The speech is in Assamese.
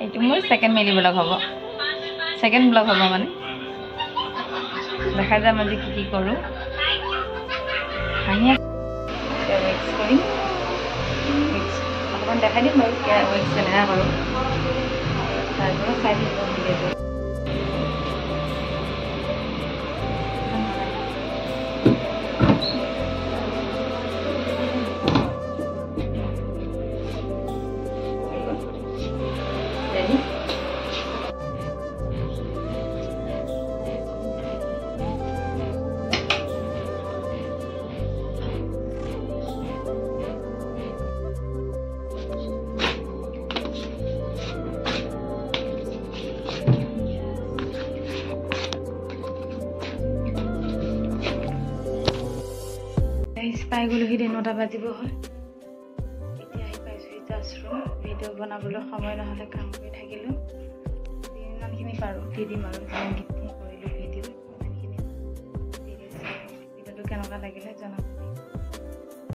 এইটো মোৰ সেকেন্ড মিলি ব্লগ হ'ব সেকেন্ড ব্লগ হ'ব মানে দেখা যাম আজি কি কৰো হানিয়া ওয়েক্স কৰিম অকমান দেখাই দিম বাৰু ওয়েক্স কেনেকা কৰো তাৰপৰা চাই দিব ভিডিঅ'টো পাই গ'লো সেই 9টা বাজিব হয় এতিয়া আহি পাইছোঁ জাষ্ট ৰুম ভিডিঅ' বনাবলৈ সময় নহ'লে কাম কৰি থাকিলোঁ ইমানখিনি পাৰোঁ দি দিম আৰু যিমানখিনি কৰিলোঁ ভিডিঅ' ইমানখিনি ঠিক আছে ভিডিঅ'টো কেনেকুৱা লাগিলে জনাব